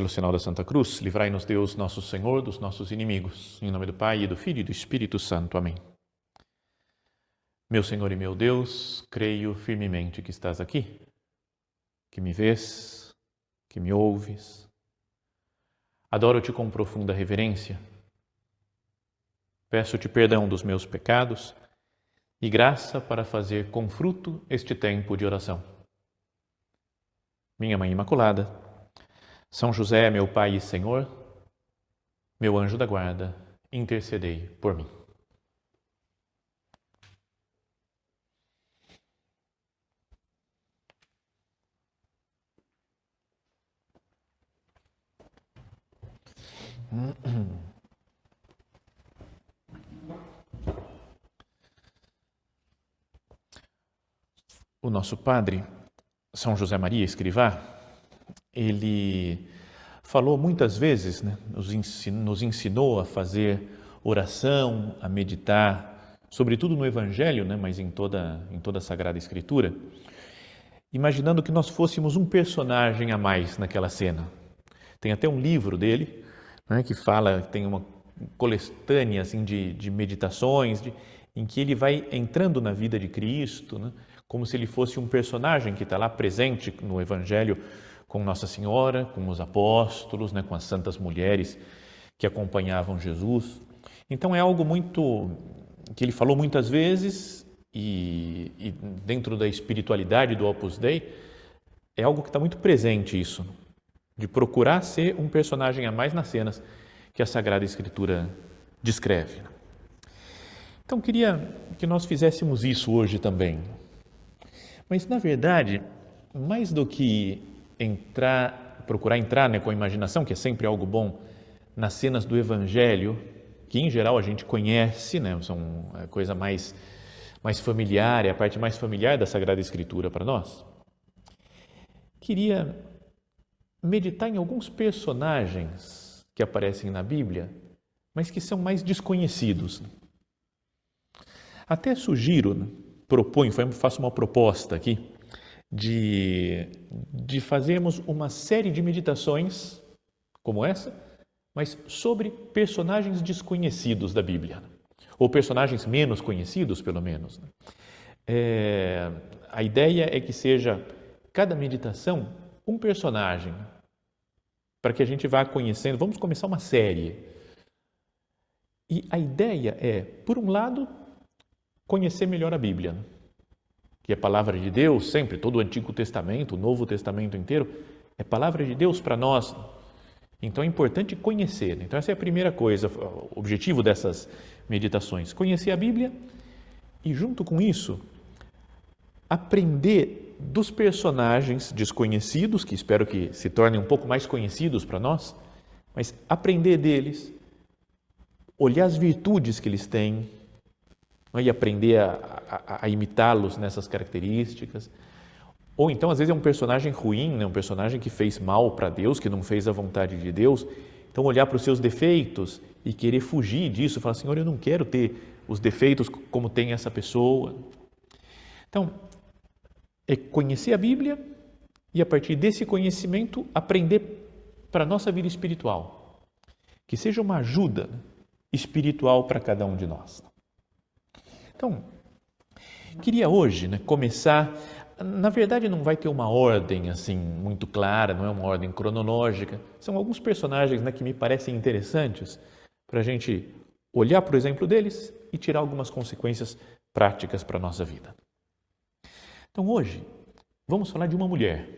Pelo sinal da Santa Cruz, livrai-nos Deus, nosso Senhor, dos nossos inimigos. Em nome do Pai, e do Filho e do Espírito Santo. Amém. Meu Senhor e meu Deus, creio firmemente que estás aqui, que me vês, que me ouves. Adoro-te com profunda reverência. Peço-te perdão dos meus pecados e graça para fazer com fruto este tempo de oração. Minha Mãe Imaculada, São José, meu Pai e Senhor, meu anjo da guarda, intercedei por mim. O nosso padre, São José Maria Escrivá, ele falou muitas vezes, nos ensinou a fazer oração, a meditar, sobretudo no Evangelho, mas em toda a Sagrada Escritura, imaginando que nós fôssemos um personagem a mais naquela cena. Tem até um livro dele, que fala, tem uma coletânea assim, de meditações, em que ele vai entrando na vida de Cristo, como se ele fosse um personagem que está lá presente no Evangelho com Nossa Senhora, com os apóstolos, com as santas mulheres que acompanhavam Jesus. Então é algo muito que ele falou muitas vezes e dentro da espiritualidade do Opus Dei é algo que está muito presente isso, de procurar ser um personagem a mais nas cenas que a Sagrada Escritura descreve. Então queria que nós fizéssemos isso hoje também. Mas na verdade, mais do que procurar entrar com a imaginação, que é sempre algo bom, nas cenas do Evangelho, que em geral a gente conhece, são a coisa mais familiar, é a parte mais familiar da Sagrada Escritura para nós. Queria meditar em alguns personagens que aparecem na Bíblia, mas que são mais desconhecidos. Até sugiro, faço uma proposta aqui, de fazermos uma série de meditações como essa, mas sobre personagens desconhecidos da Bíblia, ou personagens menos conhecidos, pelo menos. A ideia é que seja cada meditação um personagem, para que a gente vá conhecendo. Vamos começar uma série. E a ideia é, por um lado, conhecer melhor a Bíblia, que é palavra de Deus sempre, todo o Antigo Testamento, o Novo Testamento inteiro, é palavra de Deus para nós. Então é importante conhecer. Então essa é a primeira coisa, o objetivo dessas meditações, conhecer a Bíblia e junto com isso, aprender dos personagens desconhecidos, que espero que se tornem um pouco mais conhecidos para nós, mas aprender deles, olhar as virtudes que eles têm, e aprender a imitá-los nessas características. Ou então, às vezes, é um personagem ruim, um personagem que fez mal para Deus, que não fez a vontade de Deus. Então, olhar para os seus defeitos e querer fugir disso, falar, Senhor, eu não quero ter os defeitos como tem essa pessoa. Então, é conhecer a Bíblia e, a partir desse conhecimento, aprender para a nossa vida espiritual. Que seja uma ajuda espiritual para cada um de nós. Então, queria hoje começar, na verdade não vai ter uma ordem assim muito clara, não é uma ordem cronológica, são alguns personagens que me parecem interessantes para a gente olhar para o exemplo deles e tirar algumas consequências práticas para a nossa vida. Então hoje vamos falar de uma mulher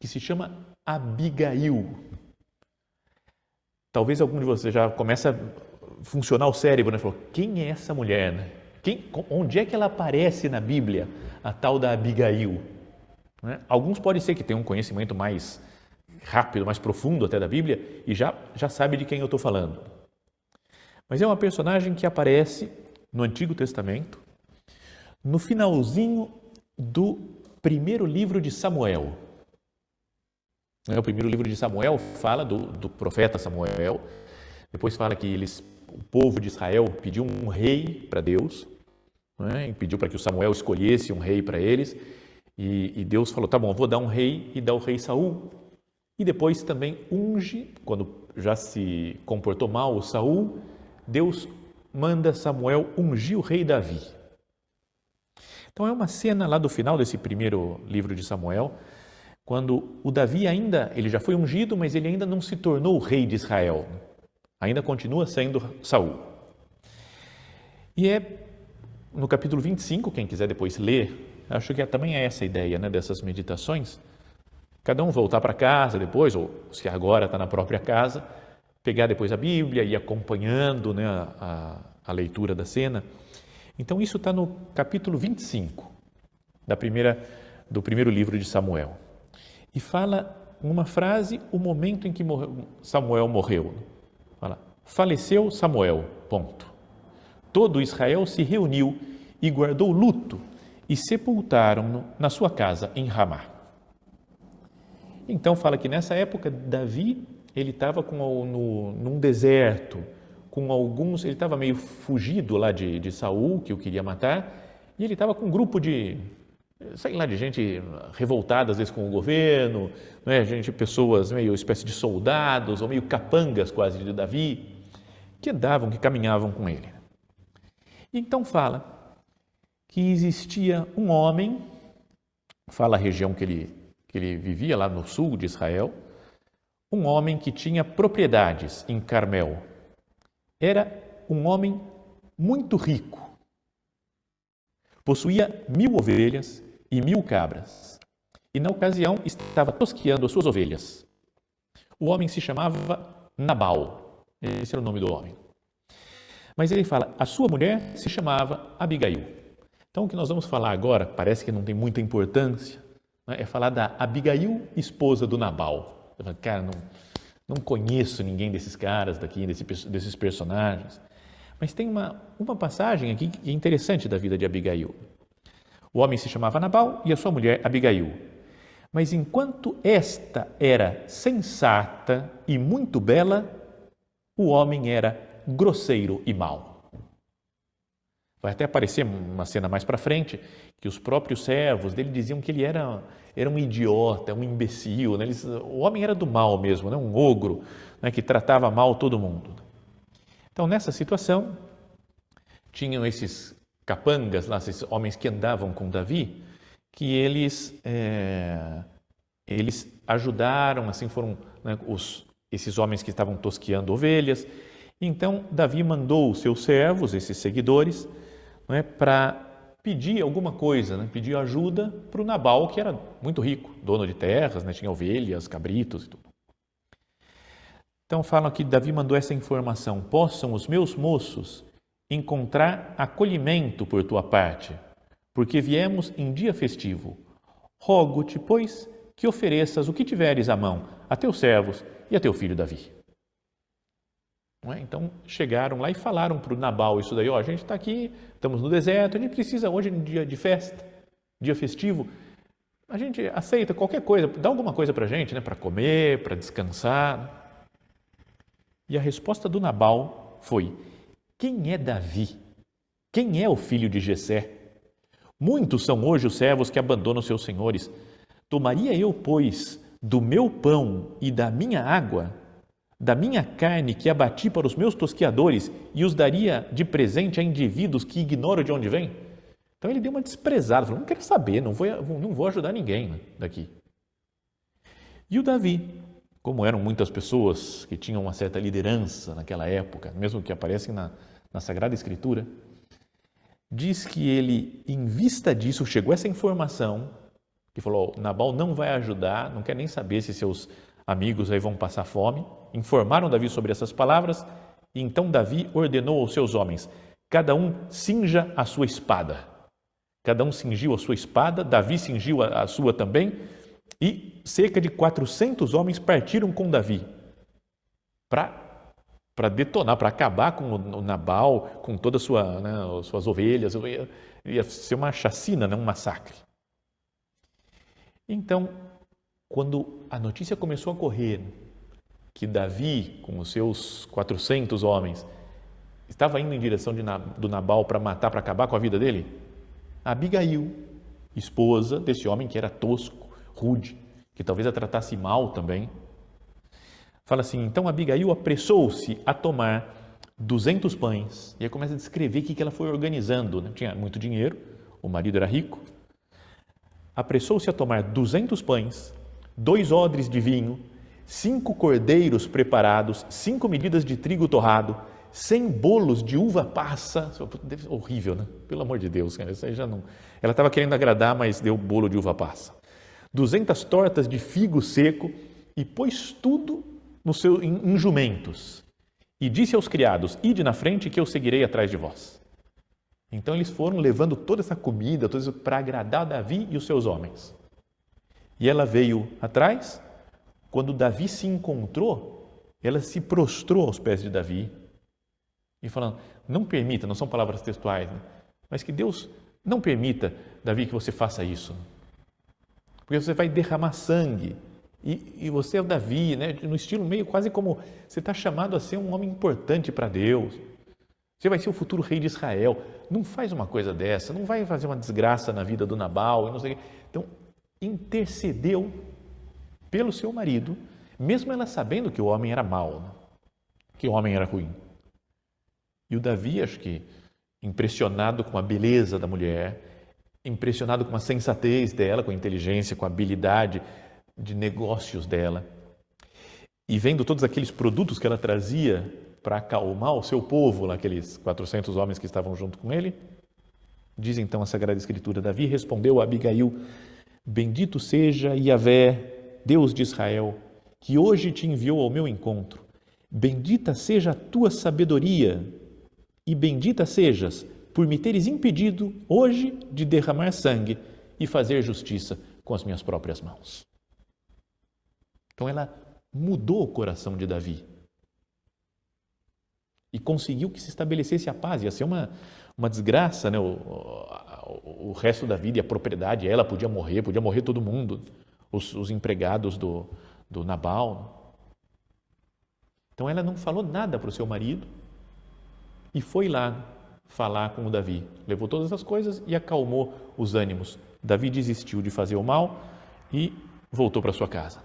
que se chama Abigail. Talvez algum de vocês já comece a funcionar o cérebro, falou, quem é essa mulher? Onde é que ela aparece na Bíblia, a tal da Abigail? Alguns podem ser que tenham um conhecimento mais rápido, mais profundo até da Bíblia e já sabe de quem eu estou falando. Mas é uma personagem que aparece no Antigo Testamento, no finalzinho do primeiro livro de Samuel. O primeiro livro de Samuel fala do profeta Samuel, depois fala que o povo de Israel pediu um rei para Deus, e pediu para que o Samuel escolhesse um rei para eles, e Deus falou, tá bom, eu vou dar um rei, e dá o rei Saul. E depois também unge, quando já se comportou mal o Saul, Deus manda Samuel ungir o rei Davi. Então é uma cena lá do final desse primeiro livro de Samuel, quando o Davi ele já foi ungido, mas ele ainda não se tornou o rei de Israel. Ainda continua sendo Saul. E é no capítulo 25, quem quiser depois ler, acho que também é essa a ideia, né, dessas meditações. Cada um voltar para casa depois, ou se agora está na própria casa, pegar depois a Bíblia e ir acompanhando, né, a leitura da cena. Então isso está no capítulo 25 do primeiro livro de Samuel. E fala uma frase, o momento em que Samuel morreu. Fala, faleceu Samuel, ponto. Todo Israel se reuniu e guardou luto e sepultaram-no na sua casa em Ramá. Então fala que nessa época Davi ele estava num deserto, com alguns, ele estava meio fugido lá de Saul, que o queria matar, e ele estava com um grupo de, sei lá, de gente revoltada às vezes com o governo, né, pessoas meio espécie de soldados, ou meio capangas quase de Davi, que caminhavam com ele. Então fala que existia um homem, fala a região que ele vivia lá no sul de Israel, um homem que tinha propriedades em Carmel. Era um homem muito rico. Possuía 1000 ovelhas e 1000 cabras. E na ocasião estava tosqueando as suas ovelhas. O homem se chamava Nabal. Esse era o nome do homem. Mas ele fala, a sua mulher se chamava Abigail. Então o que nós vamos falar agora, parece que não tem muita importância, né, é falar da Abigail, esposa do Nabal. Eu falo, cara, não conheço ninguém desses caras daqui, desses personagens. Mas tem uma passagem aqui que é interessante da vida de Abigail. O homem se chamava Nabal e a sua mulher Abigail. Mas enquanto esta era sensata e muito bela, o homem era grosseiro e mau. Vai até aparecer uma cena mais para frente que os próprios servos dele diziam que ele era um idiota, um imbecil, né? O homem era do mal mesmo, né? Um ogro, né? Que tratava mal todo mundo. Então, nessa situação, tinham esses capangas, lá, esses homens que andavam com Davi, que eles ajudaram, assim foram, né, esses homens que estavam tosqueando ovelhas. Então, Davi mandou os seus servos, esses seguidores, né, para pedir alguma coisa, né, pedir ajuda para o Nabal, que era muito rico, dono de terras, né, tinha ovelhas, cabritos e tudo. Então, falam que Davi mandou essa informação, possam os meus moços encontrar acolhimento por tua parte, porque viemos em dia festivo. Rogo-te, pois, que ofereças o que tiveres à mão a teus servos e a teu filho Davi. Não é? Então, chegaram lá e falaram para o Nabal isso daí, ó, a gente está aqui, estamos no deserto, a gente precisa hoje, em dia de festa, dia festivo, a gente aceita qualquer coisa, dá alguma coisa para a gente, né, para comer, para descansar. E a resposta do Nabal foi, quem é Davi? Quem é o filho de Jessé? Muitos são hoje os servos que abandonam seus senhores. Tomaria eu, pois, do meu pão e da minha água, da minha carne que abati para os meus tosqueadores e os daria de presente a indivíduos que ignoro de onde vem? Então ele deu uma desprezada, falou, não quero saber, não vou ajudar ninguém, né, daqui. E o Davi, como eram muitas pessoas que tinham uma certa liderança naquela época, mesmo que aparecem na Sagrada Escritura, diz que ele, em vista disso, chegou essa informação, que falou, Nabal não vai ajudar, não quer nem saber se seus amigos aí vão passar fome. Informaram Davi sobre essas palavras, e então Davi ordenou aos seus homens, cada um cinja a sua espada. Cada um cingiu a sua espada, Davi cingiu a sua também, e cerca de 400 homens partiram com Davi para detonar, para acabar com o Nabal, com todas as suas ovelhas. Ia ser uma chacina, um massacre. Então, quando a notícia começou a correr que Davi, com os seus 400 homens, estava indo em direção do Nabal para matar, para acabar com a vida dele, Abigail, esposa desse homem que era tosco, rude, que talvez a tratasse mal também, Fala assim, então Abigail apressou-se a tomar 200 pães. E aí começa a descrever o que ela foi organizando. Né? Tinha muito dinheiro, o marido era rico. Apressou-se a tomar 200 pães, 2 odres de vinho, 5 cordeiros preparados, 5 medidas de trigo torrado, 100 bolos de uva passa. Deve ser horrível, né? Pelo amor de Deus, cara, isso aí já não... Ela estava querendo agradar, mas deu bolo de uva passa. 200 tortas de figo seco e pôs tudo em jumentos. E disse aos criados, ide na frente que eu seguirei atrás de vós. Então eles foram levando toda essa comida, tudo isso para agradar Davi e os seus homens. E ela veio atrás. Quando Davi se encontrou, ela se prostrou aos pés de Davi e falando, não permita, não são palavras textuais, né? Mas que Deus não permita, Davi, que você faça isso. Porque você vai derramar sangue. E você é o Davi, né? No estilo meio quase como você está chamado a ser um homem importante para Deus. Você vai ser o futuro rei de Israel. Não faz uma coisa dessa, não vai fazer uma desgraça na vida do Nabal. Não sei o quê. Então, intercedeu pelo seu marido, mesmo ela sabendo que o homem era mau, né? Que o homem era ruim. E o Davi, acho que impressionado com a beleza da mulher, impressionado com a sensatez dela, com a inteligência, com a habilidade de negócios dela, e vendo todos aqueles produtos que ela trazia para acalmar o seu povo, lá, aqueles 400 homens que estavam junto com ele, diz então a Sagrada Escritura, Davi respondeu a Abigail, bendito seja Yahvé, Deus de Israel, que hoje te enviou ao meu encontro. Bendita seja a tua sabedoria e bendita sejas por me teres impedido hoje de derramar sangue e fazer justiça com as minhas próprias mãos. Então ela mudou o coração de Davi e conseguiu que se estabelecesse a paz. Ia ser uma desgraça, né? O resto da vida e a propriedade, ela podia morrer todo mundo, os empregados do Nabal. Então ela não falou nada para o seu marido e foi lá falar com o Davi. Levou todas as coisas e acalmou os ânimos. Davi desistiu de fazer o mal e voltou para sua casa.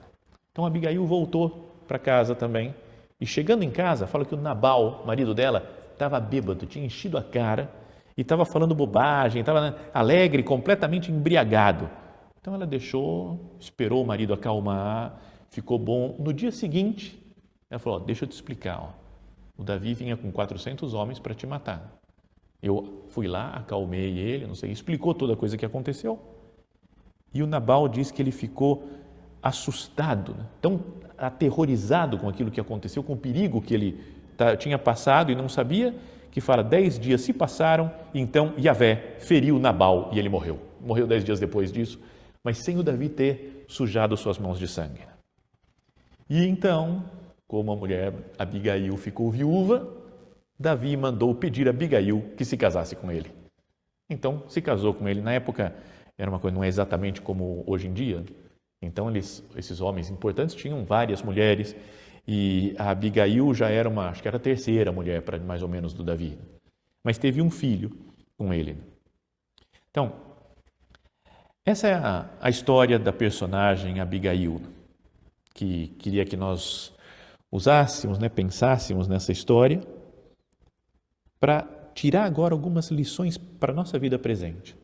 Então Abigail voltou para casa também e chegando em casa, fala que o Nabal, marido dela, estava bêbado, tinha enchido a cara e estava falando bobagem, estava alegre, completamente embriagado. Então ela esperou o marido acalmar, ficou bom. No dia seguinte, ela falou, deixa eu te explicar, o Davi vinha com 400 homens para te matar. Eu fui lá, acalmei ele, não sei, explicou toda a coisa que aconteceu. E o Nabal diz que ele ficou assustado, né? Tão aterrorizado com aquilo que aconteceu, com o perigo que ele tinha passado e não sabia, que fala, 10 dias se passaram, e então Yahvé feriu Nabal e ele morreu. Morreu 10 dias depois disso, mas sem o Davi ter sujado suas mãos de sangue. E então, como a mulher Abigail ficou viúva, Davi mandou pedir a Abigail que se casasse com ele. Então, se casou com ele. Na época, era uma coisa, não é exatamente como hoje em dia. Então, esses homens importantes tinham várias mulheres e a Abigail já era acho que era a terceira mulher, mais ou menos, do Davi. Mas teve um filho com ele. Então, essa é a história da personagem Abigail, que queria que nós usássemos, né, pensássemos nessa história para tirar agora algumas lições para a nossa vida presente.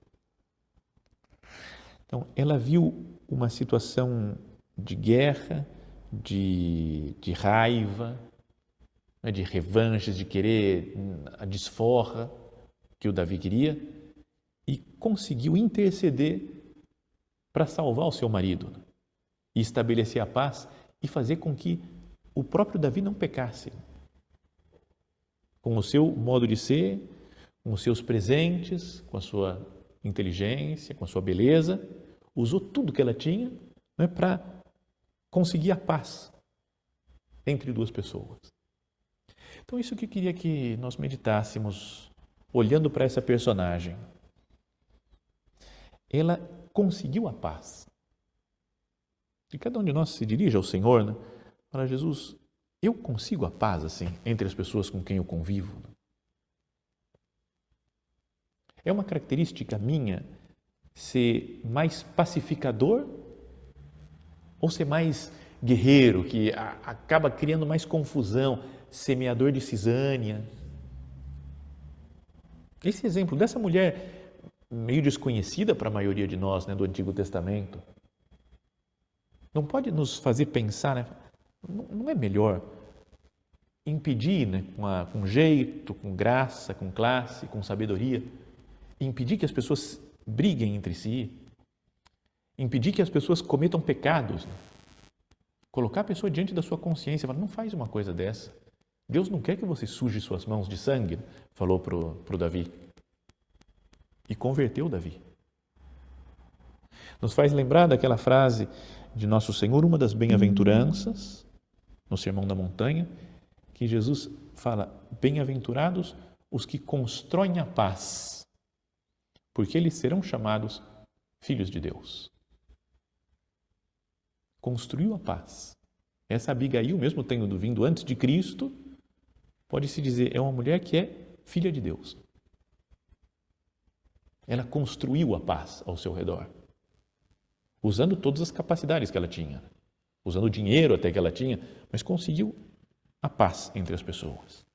Então, ela viu uma situação de guerra, de raiva, né, de revanches, de querer a desforra que o Davi queria e conseguiu interceder para salvar o seu marido e estabelecer a paz e fazer com que o próprio Davi não pecasse. Com o seu modo de ser, com os seus presentes, com a sua inteligência, com a sua beleza, usou tudo que ela tinha, né, para conseguir a paz entre duas pessoas. Então, isso que eu queria que nós meditássemos, olhando para essa personagem. Ela conseguiu a paz. E cada um de nós se dirige ao Senhor, né, para Jesus, eu consigo a paz assim entre as pessoas com quem eu convivo? É uma característica minha ser mais pacificador ou ser mais guerreiro, que acaba criando mais confusão, semeador de cisânia. Esse exemplo dessa mulher meio desconhecida para a maioria de nós, né, do Antigo Testamento, não pode nos fazer pensar, né, não é melhor impedir, né, com jeito, com graça, com classe, com sabedoria, impedir que as pessoas briguem entre si, impedir que as pessoas cometam pecados, né? Colocar a pessoa diante da sua consciência, falar, não faz uma coisa dessa. Deus não quer que você suje suas mãos de sangue, falou para o Davi. E converteu Davi. Nos faz lembrar daquela frase de Nosso Senhor, uma das bem-aventuranças, no Sermão da Montanha, que Jesus fala, bem-aventurados os que constroem a paz, porque eles serão chamados filhos de Deus. Construiu a paz. Essa Abigail, mesmo tendo vindo antes de Cristo, pode-se dizer, é uma mulher que é filha de Deus. Ela construiu a paz ao seu redor, usando todas as capacidades que ela tinha, usando o dinheiro até que ela tinha, mas conseguiu a paz entre as pessoas.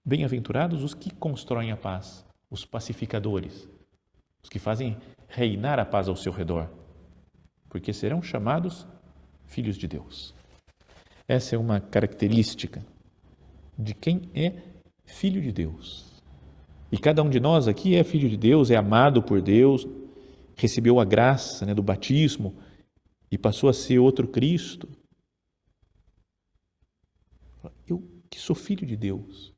Bem-aventurados os que constroem a paz, os pacificadores, os que fazem reinar a paz ao seu redor, porque serão chamados filhos de Deus. Essa é uma característica de quem é filho de Deus. E cada um de nós aqui é filho de Deus, é amado por Deus, recebeu a graça, né, do batismo e passou a ser outro Cristo. Eu que sou filho de Deus,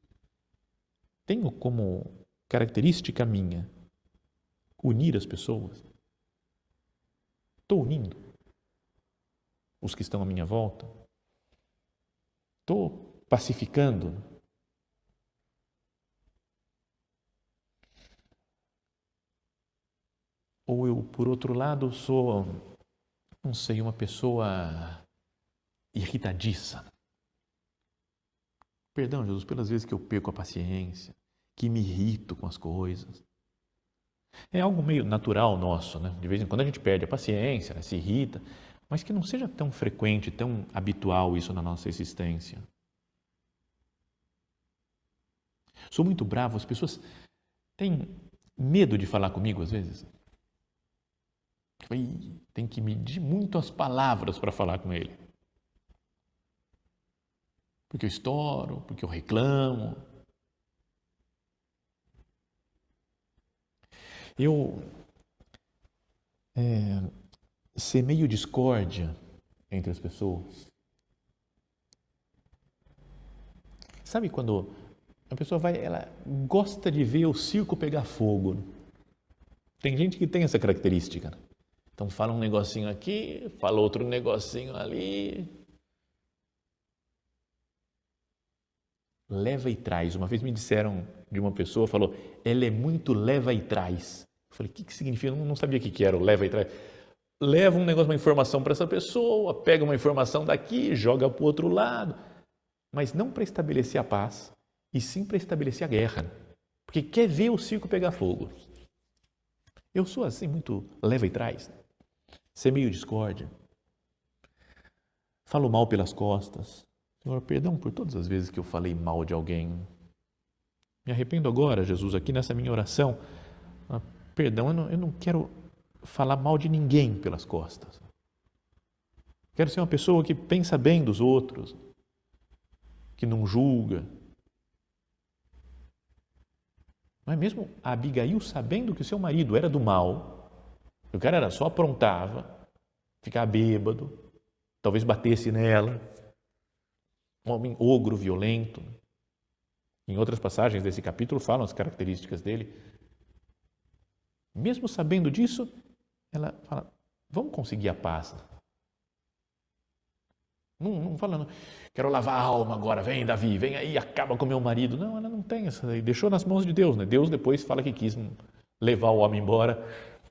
tenho como característica minha unir as pessoas. Estou unindo os que estão à minha volta. Estou pacificando. Ou eu, por outro lado, sou, não sei, uma pessoa irritadiça. Perdão, Jesus, pelas vezes que eu perco a paciência, que me irrito com as coisas. É algo meio natural nosso, né? De vez em quando a gente perde a paciência, né? Se irrita, mas que não seja tão frequente, tão habitual isso na nossa existência. Sou muito bravo, as pessoas têm medo de falar comigo às vezes. Tem que medir muito as palavras para falar com ele. Porque eu estouro, porque eu reclamo. Eu semeio discórdia entre as pessoas. Sabe quando a pessoa ela gosta de ver o circo pegar fogo? Tem gente que tem essa característica. Então fala um negocinho aqui, fala outro negocinho ali. Leva e traz. Uma vez me disseram de uma pessoa, falou, ela é muito leva e traz. Eu falei, o que significa? Eu não sabia o que era o leva e traz. Leva um negócio, uma informação para essa pessoa, pega uma informação daqui, joga para o outro lado. Mas não para estabelecer a paz, e sim para estabelecer a guerra. Porque quer ver o circo pegar fogo. Eu sou assim, muito leva e traz. Semeio discórdia. Falo mal pelas costas. Senhor, perdão por todas as vezes que eu falei mal de alguém. Me arrependo agora, Jesus, aqui nessa minha oração. Perdão, eu não quero falar mal de ninguém pelas costas. Quero ser uma pessoa que pensa bem dos outros, que não julga. Não é mesmo a Abigail sabendo que o seu marido era do mal, o cara era só aprontava, ficava bêbado, talvez batesse nela, um homem ogro, violento. Em outras passagens desse capítulo falam as características dele. Mesmo sabendo disso, ela fala, vamos conseguir a paz. Não fala, não, quero lavar a alma agora, vem Davi, vem aí, acaba com meu marido. Não, ela não tem essa daí, deixou nas mãos de Deus, né? Deus depois fala que quis levar o homem embora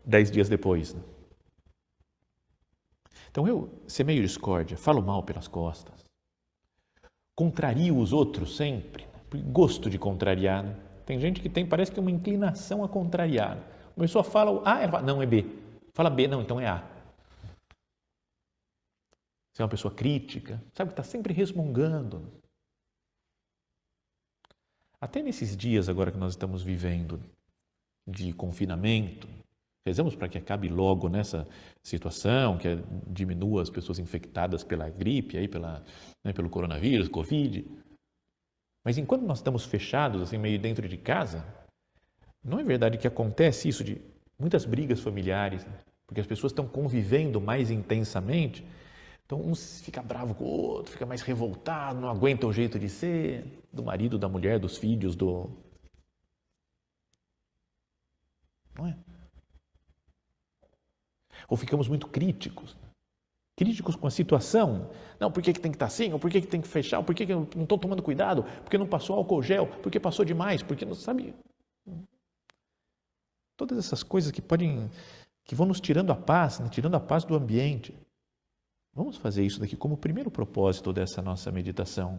10 dias depois. Né? Então eu semeio discórdia, falo mal pelas costas, contrario os outros sempre, né? Gosto de contrariar. Né? Tem gente que parece que uma inclinação a contrariar. A pessoa fala A, ela fala, não, é B. Fala B, não, então é A. Você é uma pessoa crítica, sabe, que está sempre resmungando. Até nesses dias agora que nós estamos vivendo de confinamento, rezamos para que acabe logo nessa situação, que diminua as pessoas infectadas pela gripe, aí pelo coronavírus, Covid. Mas enquanto nós estamos fechados, assim, meio dentro de casa, não é verdade que acontece isso de muitas brigas familiares, né? Porque as pessoas estão convivendo mais intensamente, então um fica bravo com o outro, fica mais revoltado, não aguenta o jeito de ser do marido, da mulher, dos filhos, não é? Ou ficamos muito críticos com a situação. Não, por que tem que estar assim? Ou por que tem que fechar? Ou por que não estou tomando cuidado? Porque não passou álcool gel? Porque passou demais? Porque não sabe? Todas essas coisas que vão nos tirando a paz, né? Tirando a paz do ambiente. Vamos fazer isso daqui como o primeiro propósito dessa nossa meditação.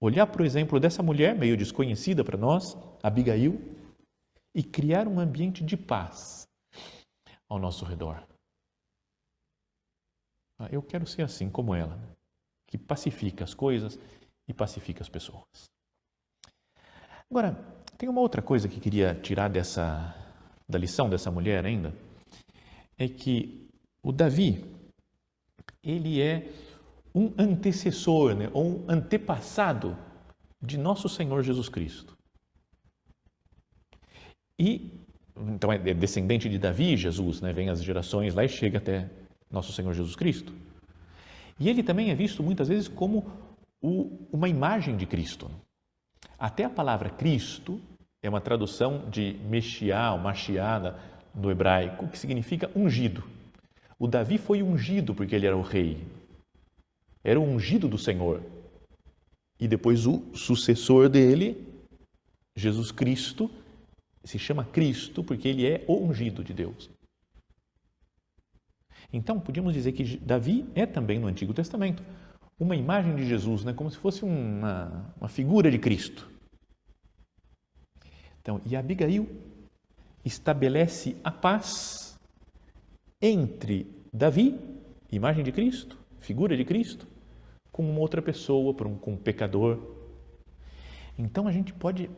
Olhar para o exemplo dessa mulher meio desconhecida para nós, Abigail, e criar um ambiente de paz ao nosso redor. Eu quero ser assim como ela, que pacifica as coisas e pacifica as pessoas. Agora, tem uma outra coisa que queria tirar da lição dessa mulher ainda, é que o Davi, ele é um antecessor, né, ou um antepassado de nosso Senhor Jesus Cristo. E, então, é descendente de Davi, Jesus, né, vem as gerações lá e chega até nosso Senhor Jesus Cristo. E ele também é visto muitas vezes como uma imagem de Cristo. Até a palavra Cristo é uma tradução de Meshiá, ou Mashiach no hebraico, que significa ungido. O Davi foi ungido porque ele era o rei. Era o ungido do Senhor. E depois o sucessor dele, Jesus Cristo, se chama Cristo porque ele é o ungido de Deus. Então, podíamos dizer que Davi é também, no Antigo Testamento, uma imagem de Jesus, né? Como se fosse uma figura de Cristo. Então, e Abigail estabelece a paz entre Davi, imagem de Cristo, figura de Cristo, com uma outra pessoa, com um pecador. Então, a gente pode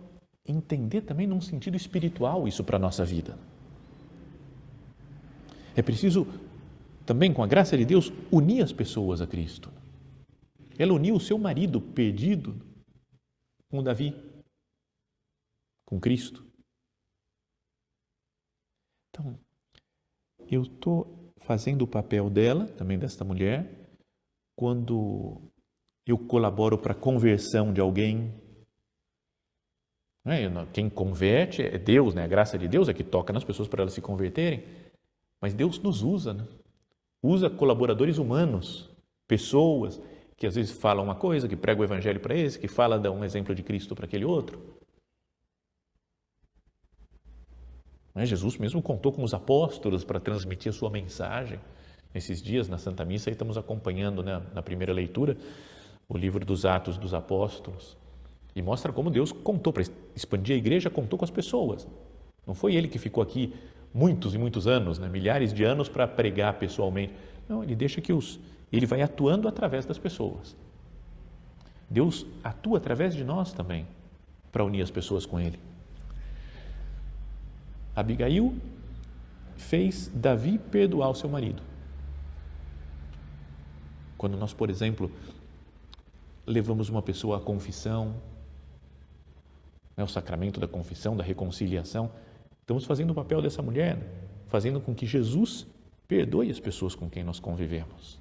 entender também num sentido espiritual isso para a nossa vida. É preciso também, com a graça de Deus, unir as pessoas a Cristo. Ela uniu o seu marido perdido com Davi, com Cristo. Então, eu estou fazendo o papel dela, também desta mulher, quando eu colaboro para a conversão de alguém. Quem converte é Deus, né? A graça de Deus é que toca nas pessoas para elas se converterem. Mas Deus nos usa, né? Usa colaboradores humanos, pessoas que às vezes falam uma coisa, que pregam o evangelho para esse, que fala de um exemplo de Cristo para aquele outro. Jesus mesmo contou com os apóstolos para transmitir a sua mensagem. Nesses dias, na Santa Missa, aí estamos acompanhando, né, na primeira leitura, o livro dos Atos dos Apóstolos. E mostra como Deus contou, para expandir a igreja, contou com as pessoas. Não foi ele que ficou aqui muitos e muitos anos, né, milhares de anos para pregar pessoalmente. Não, ele deixa que ele vai atuando através das pessoas. Deus atua através de nós também para unir as pessoas com ele. Abigail fez Davi perdoar o seu marido. Quando nós, por exemplo, levamos uma pessoa à confissão, o sacramento da confissão, da reconciliação, estamos fazendo o papel dessa mulher, fazendo com que Jesus perdoe as pessoas com quem nós convivemos.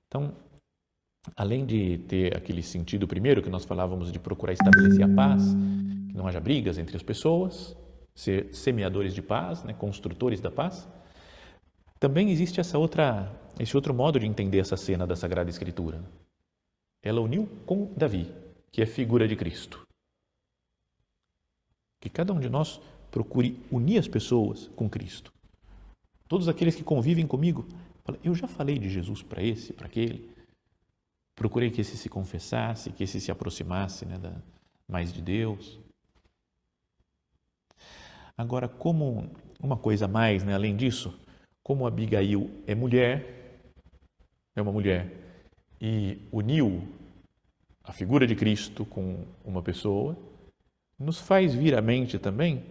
Então, além de ter aquele sentido primeiro que nós falávamos de procurar estabelecer a paz, que não haja brigas entre as pessoas, ser semeadores de paz, né, construtores da paz, também existe esse outro modo de entender essa cena da Sagrada Escritura. Ela uniu com Davi, que é figura de Cristo. Que cada um de nós procure unir as pessoas com Cristo. Todos aqueles que convivem comigo, eu já falei de Jesus para esse, para aquele. Procurei que esse se confessasse, que esse se aproximasse, né, mais de Deus. Agora, como uma coisa a mais, né, além disso, como Abigail é mulher, é uma mulher, e uniu a figura de Cristo com uma pessoa, nos faz vir à mente também,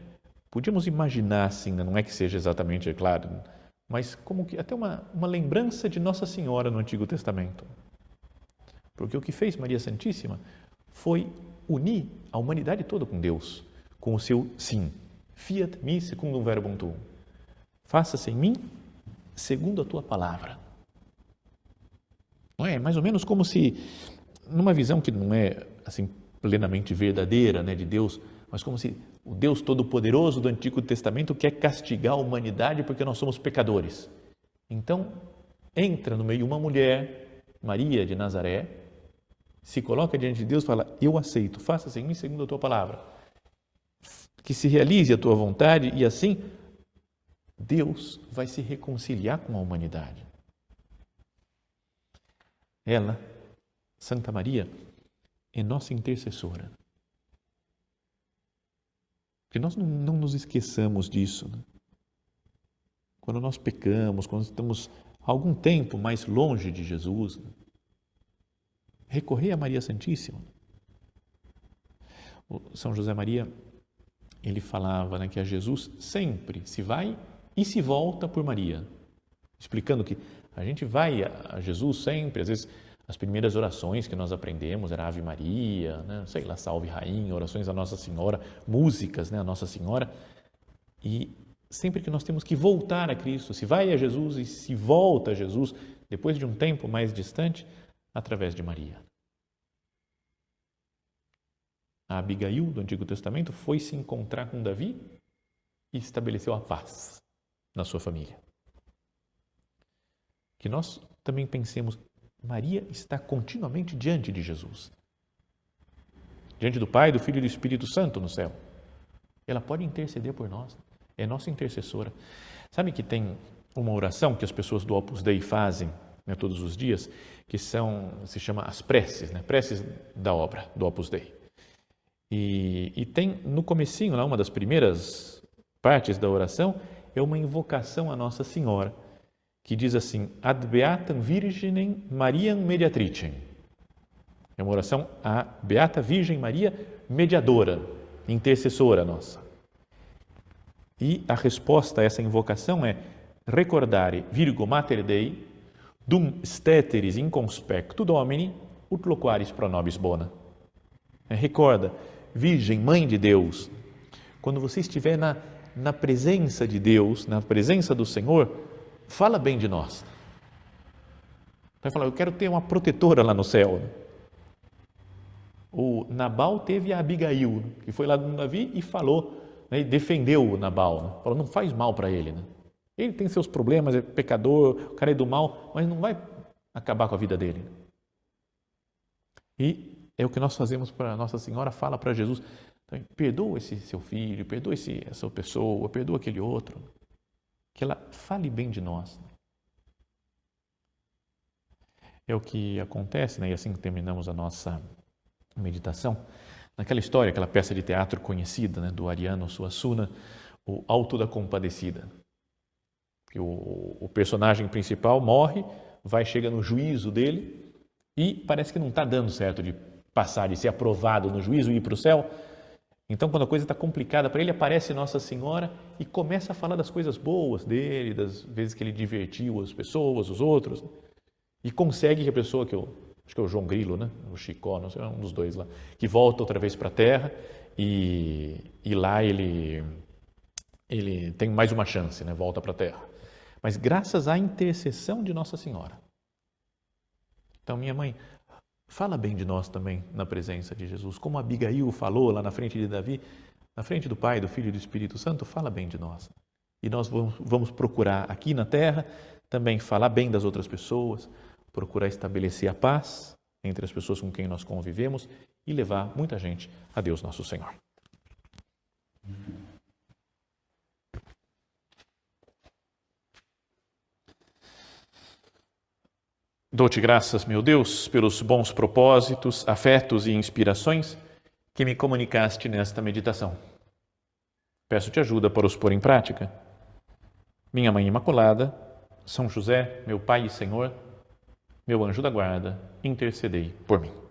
podíamos imaginar assim, não é que seja exatamente, é claro, mas como que até uma lembrança de Nossa Senhora no Antigo Testamento. Porque o que fez Maria Santíssima foi unir a humanidade toda com Deus, com o seu sim. Fiat mi secundum verbum tuum. Faça-se em mim segundo a tua palavra. Não é? Mais ou menos como se, numa visão que não é assim plenamente verdadeira, né, de Deus, mas como se o Deus Todo-Poderoso do Antigo Testamento quer castigar a humanidade porque nós somos pecadores. Então, entra no meio uma mulher, Maria de Nazaré, se coloca diante de Deus e fala, eu aceito, faça-se em mim segundo a tua palavra. Que se realize a tua vontade e assim Deus vai se reconciliar com a humanidade. Ela, Santa Maria, é nossa intercessora. Que nós não nos esqueçamos disso. Né? Quando nós pecamos, quando estamos algum tempo mais longe de Jesus, né? Recorrer a Maria Santíssima. O São José Maria, ele falava, né, que a Jesus sempre se vai e se volta por Maria, explicando que a gente vai a Jesus sempre, às vezes as primeiras orações que nós aprendemos era Ave Maria, né, sei lá, Salve Rainha, orações a Nossa Senhora, músicas, né, a Nossa Senhora, e sempre que nós temos que voltar a Cristo, se vai a Jesus e se volta a Jesus, depois de um tempo mais distante, através de Maria. A Abigail, do Antigo Testamento, foi se encontrar com Davi e estabeleceu a paz na sua família. Que nós também pensemos, Maria está continuamente diante de Jesus. Diante do Pai, do Filho e do Espírito Santo no céu. Ela pode interceder por nós. É nossa intercessora. Sabe que tem uma oração que as pessoas do Opus Dei fazem, né, todos os dias, que se chama as preces, né, preces da obra do Opus Dei. E tem no comecinho, lá, uma das primeiras partes da oração, é uma invocação a Nossa Senhora, que diz assim, Ad Beatam Virginem Mariam Mediatricem. É uma oração à Beata Virgem Maria, mediadora, intercessora nossa. E a resposta a essa invocação é recordare Virgo Mater Dei dum steteris inconspectu Domini ut loquaris pro nobis bona. Recorda, Virgem, Mãe de Deus, quando você estiver na presença de Deus, na presença do Senhor, fala bem de nós. Vai falar, eu quero ter uma protetora lá no céu. O Nabal teve a Abigail, que foi lá com Davi e falou, né, e defendeu o Nabal. Né? Falou, não faz mal para ele. Né? Ele tem seus problemas, é pecador, o cara é do mal, mas não vai acabar com a vida dele. E é o que nós fazemos para Nossa Senhora, fala para Jesus, então, perdoa esse seu filho, perdoa essa pessoa, perdoa aquele outro. Que ela fale bem de nós. É o que acontece, né? E assim terminamos a nossa meditação, naquela história, aquela peça de teatro conhecida, né, do Ariano Suassuna, o Alto da Compadecida. Que o personagem principal morre, chega no juízo dele e parece que não está dando certo de passar, de ser aprovado no juízo e ir para o céu. Então, quando a coisa está complicada para ele, aparece Nossa Senhora e começa a falar das coisas boas dele, das vezes que ele divertiu as pessoas, os outros, e consegue que a pessoa, acho que é o João Grilo, né? O Chicó, não sei, um dos dois lá, que volta outra vez para a Terra e lá ele tem mais uma chance, né? Volta para a Terra. Mas graças à intercessão de Nossa Senhora. Então, minha mãe, fala bem de nós também na presença de Jesus. Como Abigail falou lá na frente de Davi, na frente do Pai, do Filho e do Espírito Santo, fala bem de nós. E nós vamos procurar aqui na terra também falar bem das outras pessoas, procurar estabelecer a paz entre as pessoas com quem nós convivemos e levar muita gente a Deus nosso Senhor. Dou-te graças, meu Deus, pelos bons propósitos, afetos e inspirações que me comunicaste nesta meditação. Peço-te ajuda para os pôr em prática. Minha Mãe Imaculada, São José, meu Pai e Senhor, Meu anjo da guarda, intercedei por mim.